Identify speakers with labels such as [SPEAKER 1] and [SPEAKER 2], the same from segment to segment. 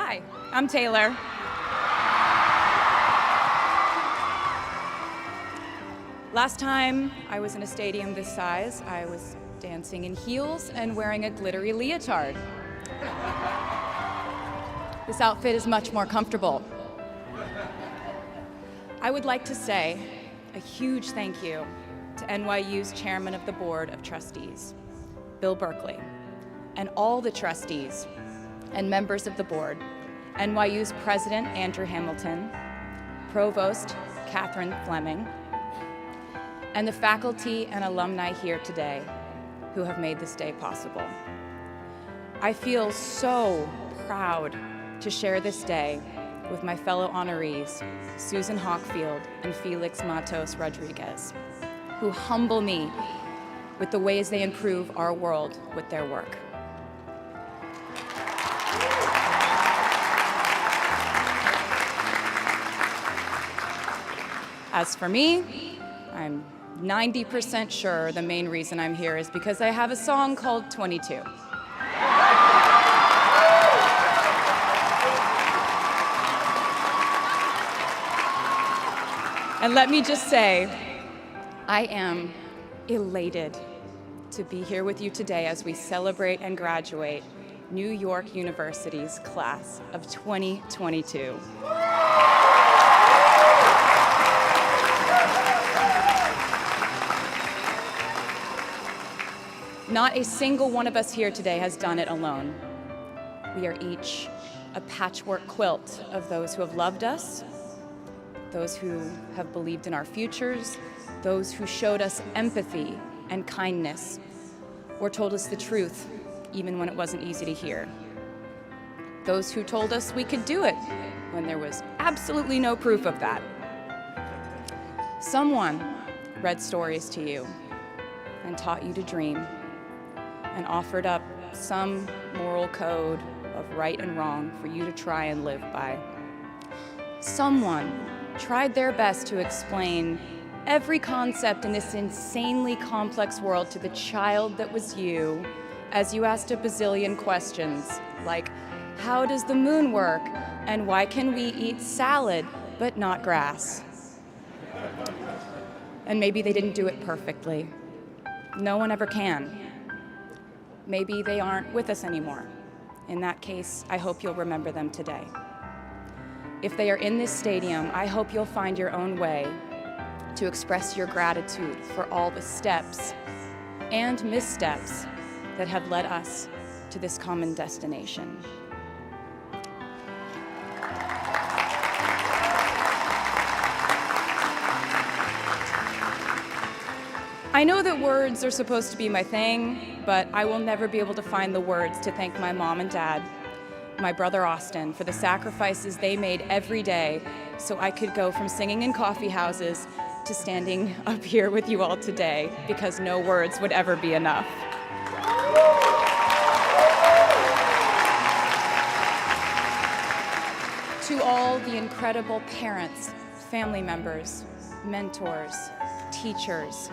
[SPEAKER 1] Hi, I'm Taylor. Last time I was in a stadium this size, I was dancing in heels and wearing a glittery leotard. This outfit is much more comfortable. I would like to say a huge thank you to NYU's Chairman of the Board of Trustees, Bill Berkeley, and all the trustees and members of the board, NYU's President Andrew Hamilton, Provost Catherine Fleming, and the faculty and alumni here today who have made this day possible. I feel so proud to share this day with my fellow honorees, Susan Hockfield and Felix Matos Rodriguez, who humble me with the ways they improve our world with their work. As for me, I'm 90% sure the main reason I'm here is because I have a song called 22. And let me just say, I am elated to be here with you today as we celebrate and graduate New York University's class of 2022. Not a single one of us here today has done it alone. We are each a patchwork quilt of those who have loved us, those who have believed in our futures, those who showed us empathy and kindness, or told us the truth, even when it wasn't easy to hear. Those who told us we could do it when there was absolutely no proof of that. Someone read stories to you and taught you to dream, and offered up some moral code of right and wrong for you to try and live by. Someone tried their best to explain every concept in this insanely complex world to the child that was you, as you asked a bazillion questions, like, how does the moon work? And why can we eat salad but not grass? And maybe they didn't do it perfectly. No one ever can. Maybe they aren't with us anymore. In that case, I hope you'll remember them today. If they are in this stadium, I hope you'll find your own way to express your gratitude for all the steps and missteps that have led us to this common destination. I know that words are supposed to be my thing, but I will never be able to find the words to thank my mom and dad, my brother Austin, for the sacrifices they made every day so I could go from singing in coffee houses to standing up here with you all today, because no words would ever be enough. To all the incredible parents, family members, mentors, teachers,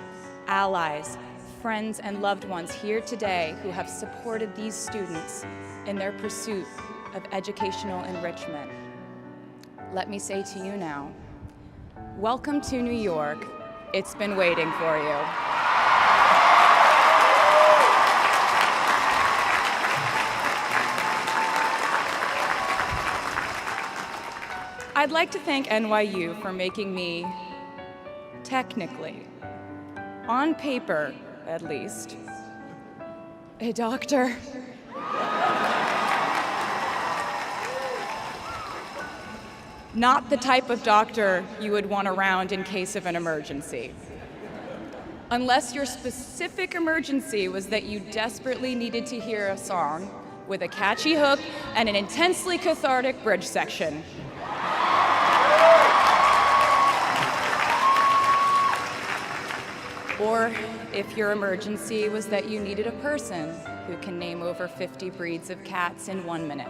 [SPEAKER 1] allies, friends, and loved ones here today who have supported these students in their pursuit of educational enrichment, let me say to you now, welcome to New York. It's been waiting for you. I'd like to thank NYU for making me, technically, on paper at least, a doctor. Not the type of doctor you would want around in case of an emergency. Unless your specific emergency was that you desperately needed to hear a song with a catchy hook and an intensely cathartic bridge section. Or if your emergency was that you needed a person who can name over 50 breeds of cats in 1 minute.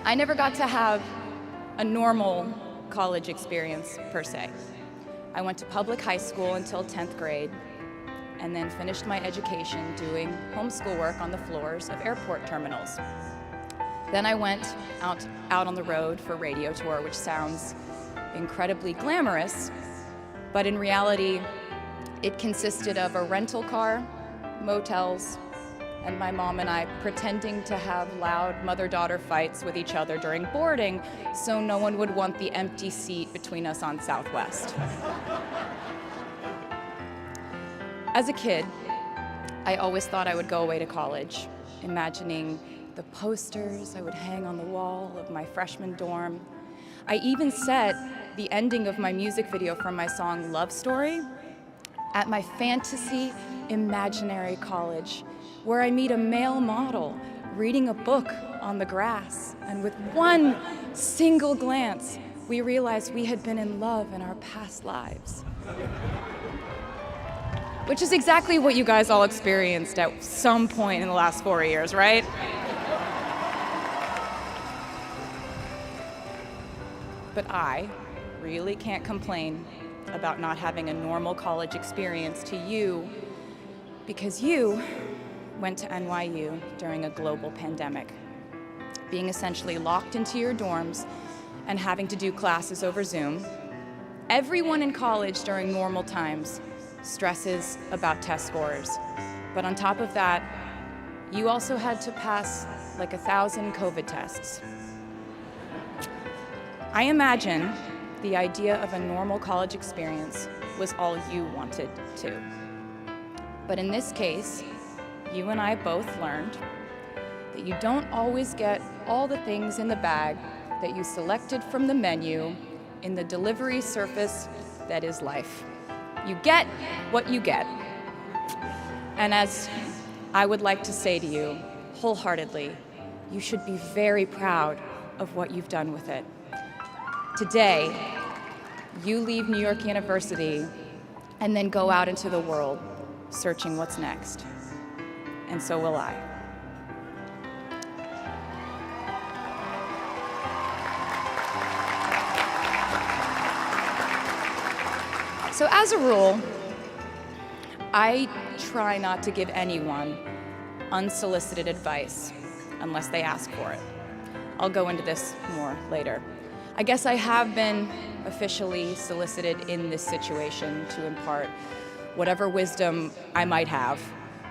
[SPEAKER 1] I never got to have a normal college experience, per se. I went to public high school until 10th grade, and then finished my education doing homeschool work on the floors of airport terminals. Then I went out on the road for radio tour, which sounds incredibly glamorous, but in reality, it consisted of a rental car, motels, and my mom and I pretending to have loud mother-daughter fights with each other during boarding so no one would want the empty seat between us on Southwest. As a kid, I always thought I would go away to college, imagining the posters I would hang on the wall of my freshman dorm. I even set the ending of my music video from my song Love Story at my fantasy imaginary college, where I meet a male model reading a book on the grass, and with one single glance, we realized we had been in love in our past lives. Which is exactly what you guys all experienced at some point in the last 4 years, right? But I really can't complain about not having a normal college experience to you, because you went to NYU during a global pandemic, being essentially locked into your dorms and having to do classes over Zoom. Everyone in college during normal times stresses about test scores, but on top of that, you also had to pass like 1,000 COVID tests. I imagine the idea of a normal college experience was all you wanted too. But in this case, you and I both learned that you don't always get all the things in the bag that you selected from the menu in the delivery service that is life. You get what you get. And as I would like to say to you wholeheartedly, you should be very proud of what you've done with it. Today, you leave New York University and then go out into the world searching what's next. And so will I. So as a rule, I try not to give anyone unsolicited advice unless they ask for it. I'll go into this more later. I guess I have been officially solicited in this situation to impart whatever wisdom I might have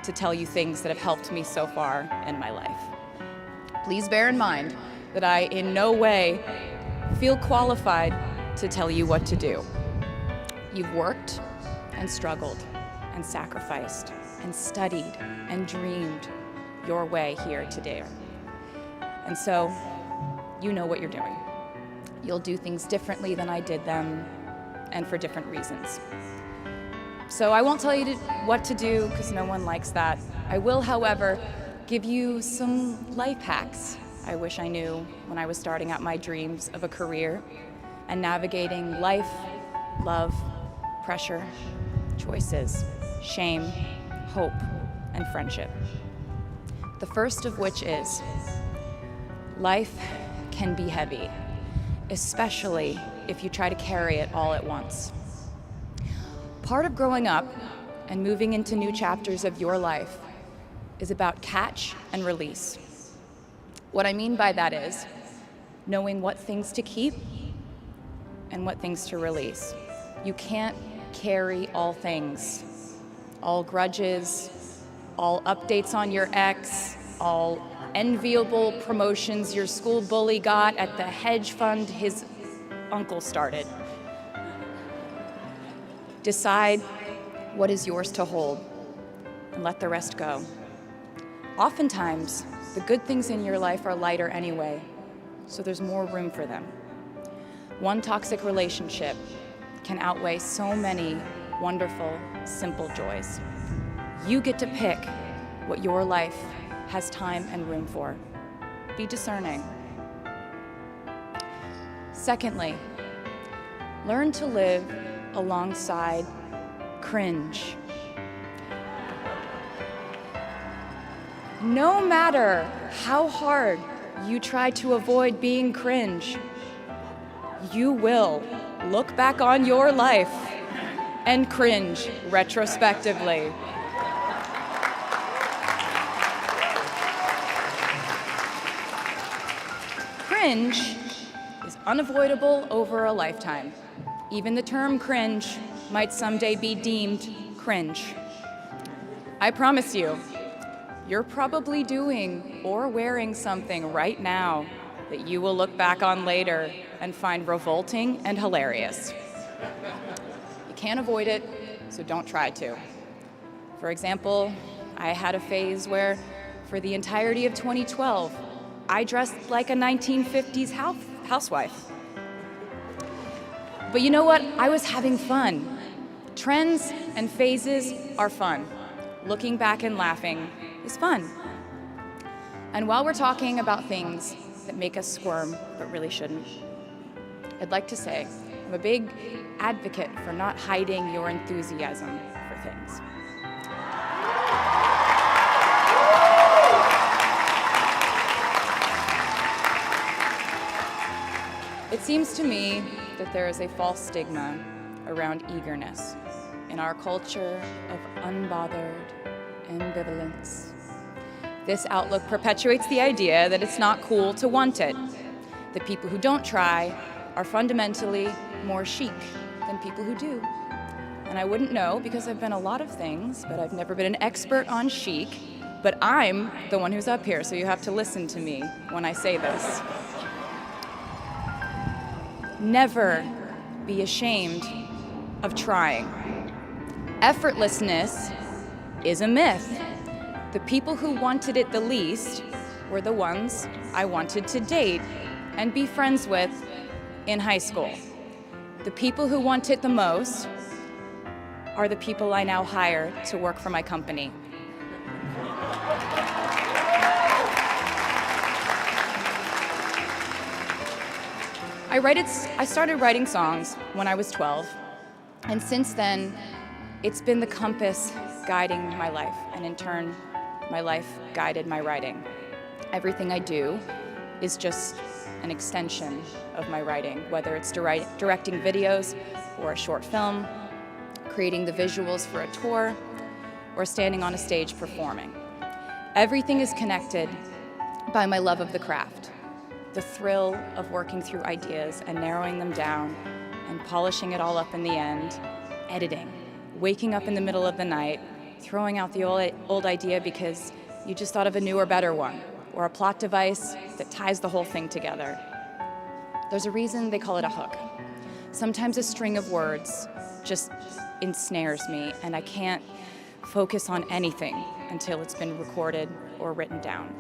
[SPEAKER 1] to tell you things that have helped me so far in my life. Please bear in mind that I in no way feel qualified to tell you what to do. You've worked and struggled and sacrificed and studied and dreamed your way here today. And so you know what you're doing. You'll do things differently than I did them, and for different reasons. So I won't tell you what to do, because no one likes that. I will, however, give you some life hacks I wish I knew when I was starting out my dreams of a career and navigating life, love, pressure, choices, shame, hope, and friendship. The first of which is, life can be heavy, especially if you try to carry it all at once. Part of growing up and moving into new chapters of your life is about catch and release. What I mean by that is knowing what things to keep and what things to release. You can't carry all things, all grudges, all updates on your ex, all enviable promotions your school bully got at the hedge fund his uncle started. Decide what is yours to hold and let the rest go. Oftentimes, the good things in your life are lighter anyway, so there's more room for them. One toxic relationship can outweigh so many wonderful, simple joys. You get to pick what your life has time and room for. Be discerning. Secondly, learn to live alongside cringe. No matter how hard you try to avoid being cringe, you will look back on your life and cringe retrospectively. cringe is unavoidable over a lifetime. Even the term cringe might someday be deemed cringe. I promise you, you're probably doing or wearing something right now that you will look back on later and find revolting and hilarious. You can't avoid it, so don't try to. For example, I had a phase where, for the entirety of 2012, I dressed like a 1950s housewife. But you know what? I was having fun. Trends and phases are fun. Looking back and laughing is fun. And while we're talking about things that make us squirm but really shouldn't, I'd like to say I'm a big advocate for not hiding your enthusiasm for things. It seems to me that there is a false stigma around eagerness in our culture of unbothered ambivalence. This outlook perpetuates the idea that it's not cool to want it. The people who don't try are fundamentally more chic than people who do. And I wouldn't know because I've been a lot of things, but I've never been an expert on chic. But I'm the one who's up here, so you have to listen to me when I say this. Never be ashamed of trying. Effortlessness is a myth. The people who wanted it the least were the ones I wanted to date and be friends with in high school. The people who want it the most are the people I now hire to work for my company. I started writing songs when I was 12, and since then, it's been the compass guiding my life, and in turn, my life guided my writing. Everything I do is just an extension of my writing, whether it's directing videos or a short film, creating the visuals for a tour, or standing on a stage performing. Everything is connected by my love of the craft, the thrill of working through ideas and narrowing them down and polishing it all up in the end, editing, waking up in the middle of the night, throwing out the old idea because you just thought of a newer, better one, or a plot device that ties the whole thing together. There's a reason they call it a hook. Sometimes a string of words just ensnares me, and I can't focus on anything until it's been recorded or written down.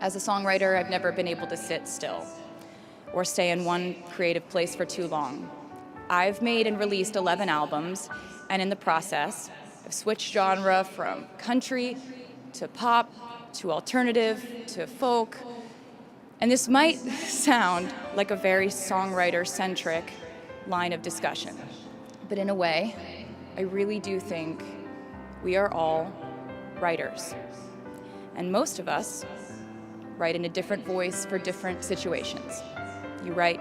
[SPEAKER 1] As a songwriter, I've never been able to sit still or stay in one creative place for too long. I've made and released 11 albums, and in the process, I've switched genre from country to pop to alternative to folk. And this might sound like a very songwriter-centric line of discussion, but in a way, I really do think we are all writers. And most of us write in a different voice for different situations. You write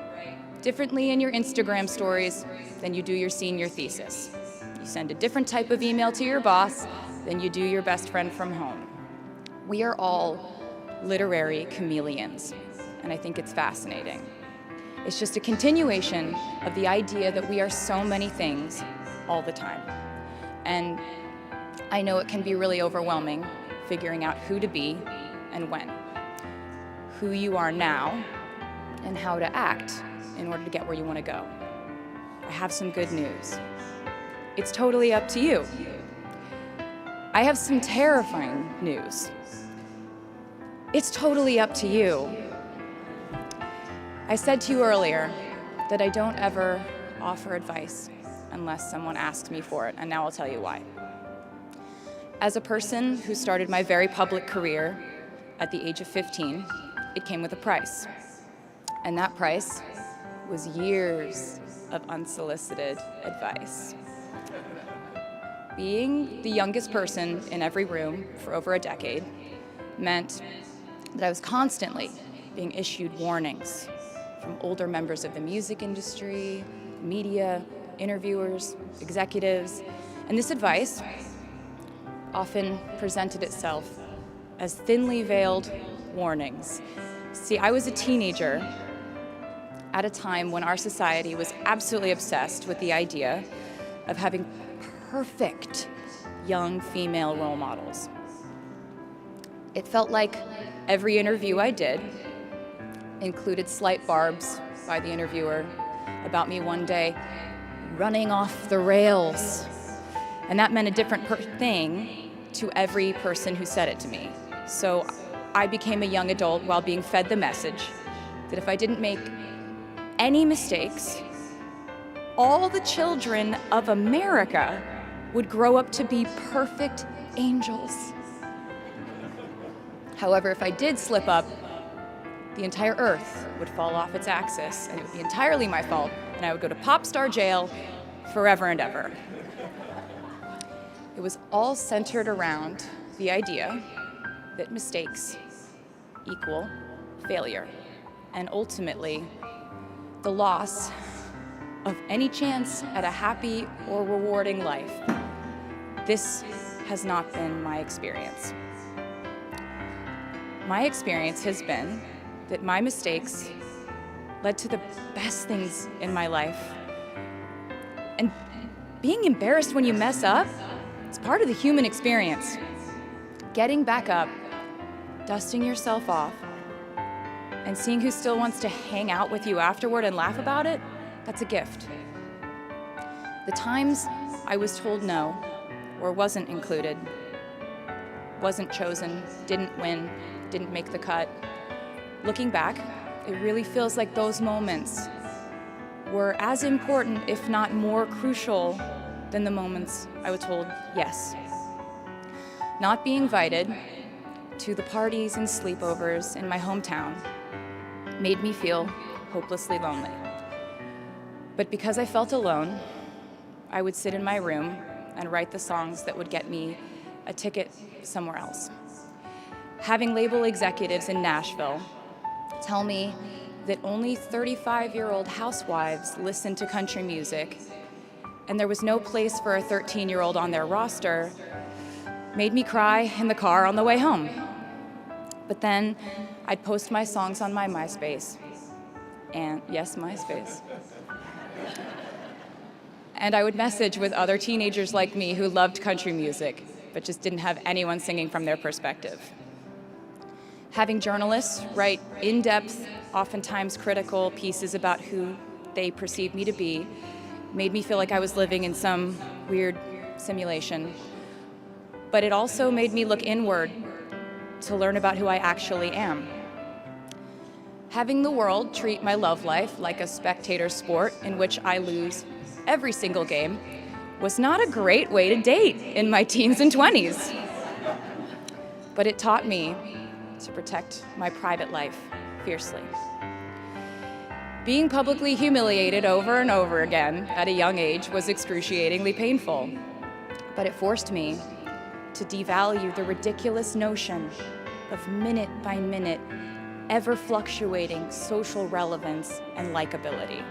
[SPEAKER 1] differently in your Instagram stories than you do your senior thesis. You send a different type of email to your boss than you do your best friend from home. We are all literary chameleons, and I think it's fascinating. It's just a continuation of the idea that we are so many things all the time. And I know it can be really overwhelming figuring out who to be and when, who you are now, and how to act in order to get where you want to go. I have some good news. It's totally up to you. I have some terrifying news. It's totally up to you. I said to you earlier that I don't ever offer advice unless someone asks me for it, and now I'll tell you why. As a person who started my very public career at the age of 15, it came with a price. And that price was years of unsolicited advice. Being the youngest person in every room for over a decade meant that I was constantly being issued warnings from older members of the music industry, media, interviewers, executives, and this advice often presented itself as thinly veiled warnings See, I was a teenager at a time when our society was absolutely obsessed with the idea of having perfect young female role models. It felt like every interview I did included slight barbs by the interviewer about me one day running off the rails. And that meant a different thing to every person who said it to me. So I became a young adult while being fed the message that if I didn't make any mistakes, all the children of America would grow up to be perfect angels. However, if I did slip up, the entire earth would fall off its axis, and it would be entirely my fault, and I would go to pop star jail forever and ever. It was all centered around the idea that mistakes equal failure, and ultimately, the loss of any chance at a happy or rewarding life. This has not been my experience. My experience has been that my mistakes led to the best things in my life. And being embarrassed when you mess up, it's part of the human experience. Getting back up, dusting yourself off, and seeing who still wants to hang out with you afterward and laugh about it, that's a gift. The times I was told no, or wasn't included, wasn't chosen, didn't win, didn't make the cut, looking back, it really feels like those moments were as important, if not more crucial, than the moments I was told yes. Not being invited to the parties and sleepovers in my hometown made me feel hopelessly lonely. But because I felt alone, I would sit in my room and write the songs that would get me a ticket somewhere else. Having label executives in Nashville tell me that only 35-year-old housewives listen to country music, and there was no place for a 13-year-old on their roster, made me cry in the car on the way home. But then I'd post my songs on my MySpace, and yes, MySpace. And I would message with other teenagers like me who loved country music, but just didn't have anyone singing from their perspective. Having journalists write in-depth, oftentimes critical pieces about who they perceived me to be made me feel like I was living in some weird simulation. But it also made me look inward to learn about who I actually am. Having the world treat my love life like a spectator sport in which I lose every single game was not a great way to date in my teens and 20s. But it taught me to protect my private life fiercely. Being publicly humiliated over and over again at a young age was excruciatingly painful, but it forced me to devalue the ridiculous notion of minute-by-minute, ever-fluctuating social relevance and likability.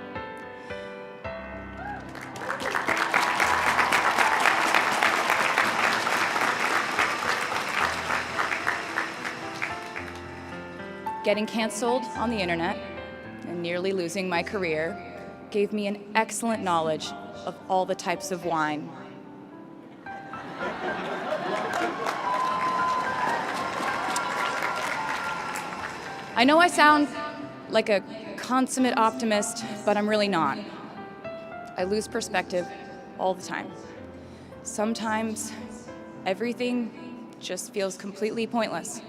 [SPEAKER 1] Getting canceled on the internet and nearly losing my career gave me an excellent knowledge of all the types of wine. I know I sound like a consummate optimist, but I'm really not. I lose perspective all the time. Sometimes everything just feels completely pointless.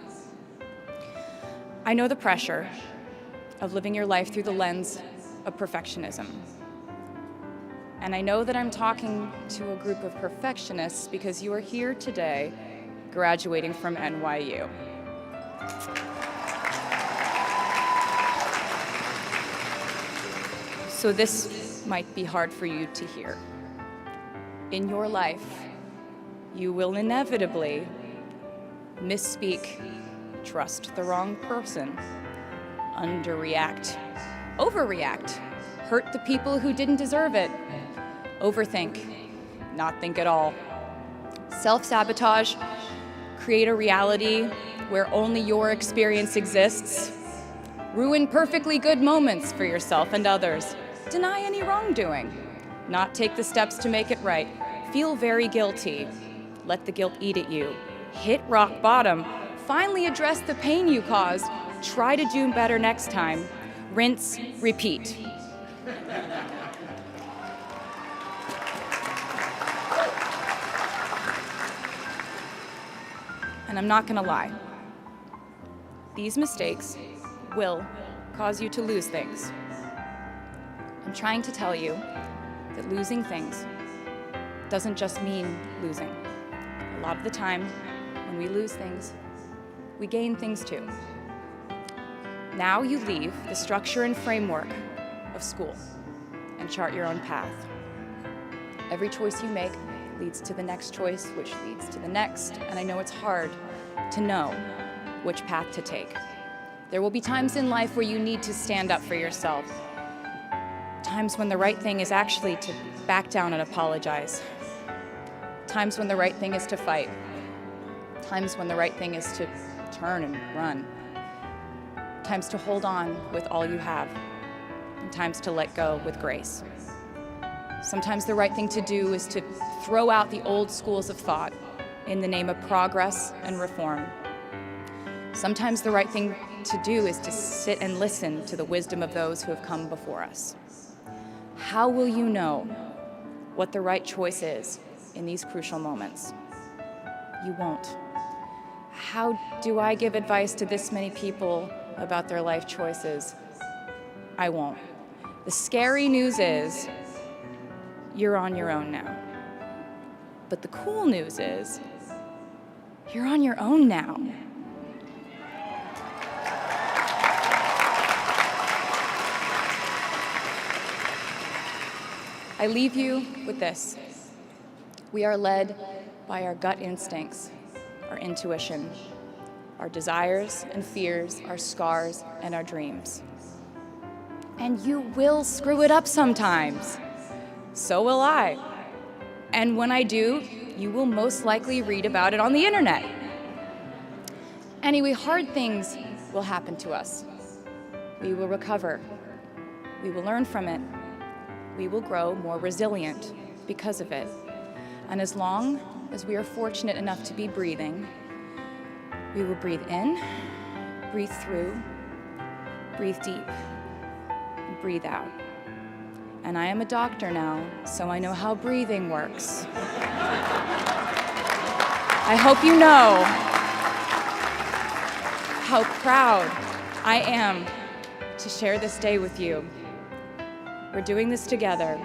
[SPEAKER 1] I know the pressure of living your life through the lens of perfectionism. And I know that I'm talking to a group of perfectionists because you are here today graduating from NYU. So this might be hard for you to hear. In your life, you will inevitably misspeak, trust the wrong person, underreact, overreact, hurt the people who didn't deserve it, overthink, not think at all, self-sabotage, create a reality where only your experience exists, ruin perfectly good moments for yourself and others, deny any wrongdoing, not take the steps to make it right, feel very guilty, let the guilt eat at you, hit rock bottom, finally address the pain you caused, try to do better next time, rinse, repeat. And I'm not gonna lie, these mistakes will cause you to lose things. I'm trying to tell you that losing things doesn't just mean losing. A lot of the time, when we lose things, we gain things too. Now you leave the structure and framework of school and chart your own path. Every choice you make leads to the next choice, which leads to the next, and I know it's hard to know which path to take. There will be times in life where you need to stand up for yourself. Times when the right thing is actually to back down and apologize. Times when the right thing is to fight. Times when the right thing is to turn and run. Times to hold on with all you have. And times to let go with grace. Sometimes the right thing to do is to throw out the old schools of thought in the name of progress and reform. Sometimes the right thing to do is to sit and listen to the wisdom of those who have come before us. How will you know what the right choice is in these crucial moments? You won't. How do I give advice to this many people about their life choices? I won't. The scary news is you're on your own now. But the cool news is you're on your own now. I leave you with this. We are led by our gut instincts, our intuition, our desires and fears, our scars and our dreams. And you will screw it up sometimes. So will I. And when I do, you will most likely read about it on the internet. Anyway, hard things will happen to us. We will recover. We will learn from it. We will grow more resilient because of it. And as long as we are fortunate enough to be breathing, we will breathe in, breathe through, breathe deep, and breathe out. And I am a doctor now, so I know how breathing works. I hope you know how proud I am to share this day with you. We're doing this together,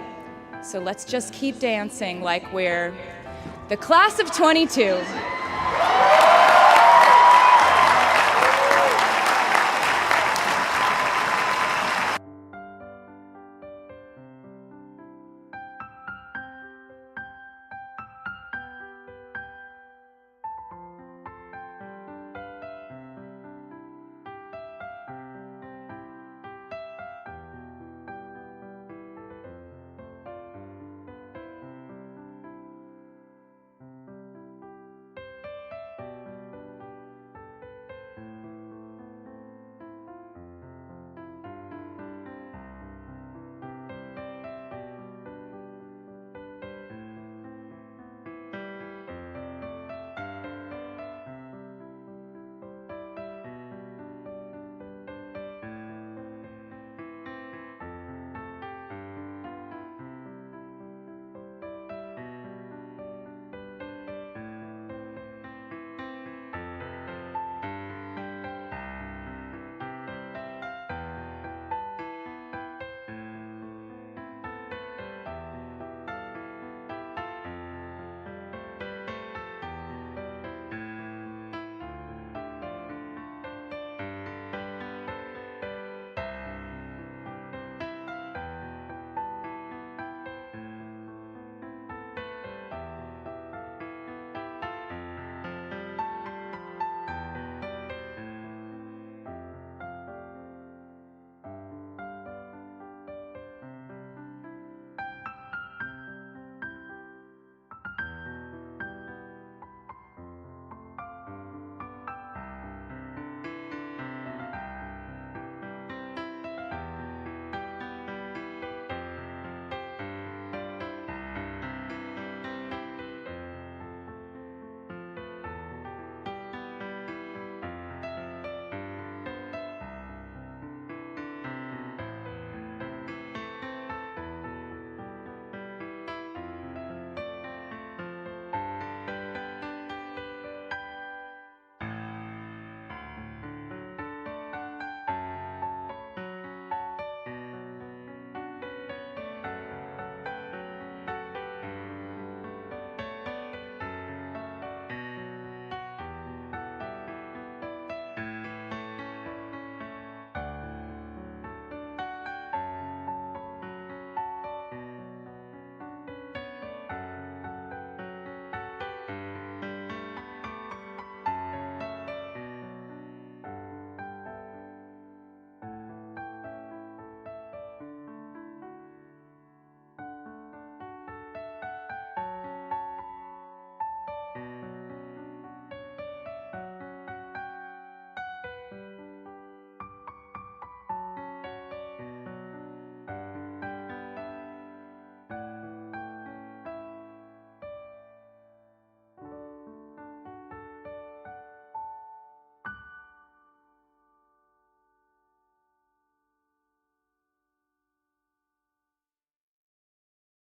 [SPEAKER 1] so let's just keep dancing like we're the class of 22.